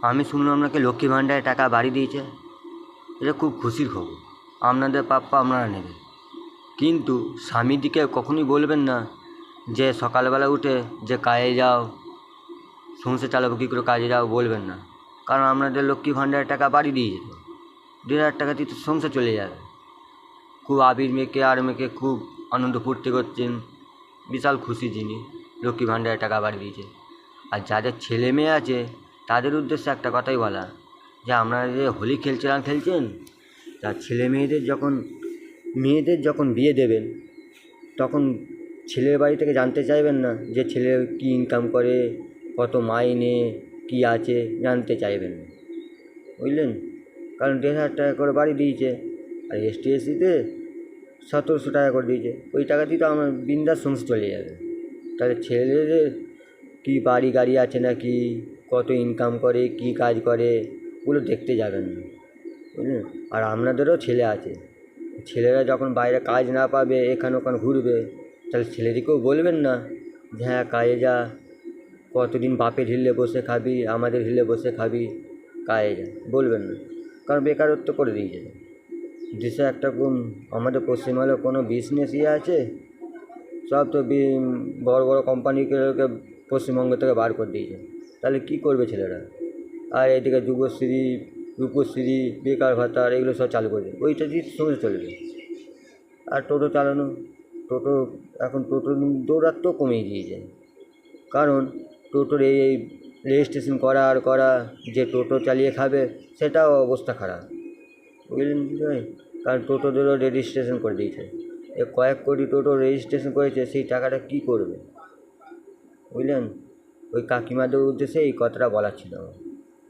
আমি শুনলাম নাকি লক্ষ্মী ভাণ্ডারে টাকা বাড়ি দিয়েছে। এটা খুব খুশির খবর। আপনাদের প্রাপ্য আপনারা নেবেন, কিন্তু স্বামীদিকে কখনোই বলবেন না যে সকালবেলা উঠে যে কাজে যাও, সংসার চালাবো কী করে, কাজে যাও বলবেন না। কারণ আপনাদের লক্ষ্মী ভাণ্ডারের টাকা বাড়ি দিয়েছে তো 1,500 টাকা দিয়ে তো সংসার চলে যাবে। খুব আবির মেখে আর মেখে খুব আনন্দ ফুর্তি করছেন, বিশাল খুশি জিনিস। লক্ষ্মী ভাণ্ডারের টাকা বাড়ি দিয়েছে। আর যাদের ছেলে মেয়ে আছে তাদের উদ্দেশ্যে একটা কথাই বলা, যে আপনারা যে হোলি খেলছেন, তার ছেলে মেয়েদের যখন বিয়ে দেবেন তখন ছেলের বাড়ি থেকে জানতে চাইবেন না যে ছেলে কী ইনকাম করে, কত মাইনে, কী আছে, জানতে চাইবেন না, বুঝলেন। কারণ 1,500 টাকা করে বাড়ি দিয়েছে, আর ST/SC-তে 1,700 টাকা করে দিয়েছে। ওই টাকা দিয়ে তো আমার বিন্দাস সংসার চলে যাবে। তাহলে ছেলেদের কী বাড়ি গাড়ি আছে না কি, কত ইনকাম করে, কী কাজ করে, ওগুলো দেখতে যাবেন না, বুঝলেন। আর আপনাদেরও ছেলে আছে, ছেলেরা যখন বাইরে কাজ না পাবে, এখানে ওখানে ঘুরবে, তাহলে ছেলেদিকেও বলবেন না যে হ্যাঁ কাজে যা, কতদিন বাপের হিলে বসে খাবি, আমাদের হিলে বসে খাবি, কাজে যা বলবেন না। কারণ বেকারত্ব করে দিয়েছে দেশে। একটা আমাদের পশ্চিমবঙ্গে কোনো বিজনেস আছে? সব তো বড় বড় কোম্পানিকে পশ্চিমবঙ্গ থেকে বার করে দিয়েছে। তাহলে কী করবে ছেলেরা? আর এদিকে যুবশ্রী, রূপশ্রী, বেকার ভাতা এগুলো সব চালু করে দেবে, ওইটা দিয়ে সময় চলবে। আর টোটো চালানো, এখন টোটো দৌড়াতেও কমিয়ে দিয়েছে। কারণ টোটোর এই রেজিস্ট্রেশন করা, যে টোটো চালিয়ে খাবে সেটাও অবস্থা খারাপ, বুঝলেন কি? কারণ টোটোদেরও রেজিস্ট্রেশন করে দিয়েছে। কয়েক কোটি টোটো রেজিস্ট্রেশন করেছে, সেই টাকাটা কী করবে, বুঝলেন। ওই কাকিমাদের উদ্দেশ্যে এই কথাটা বলার ছিল।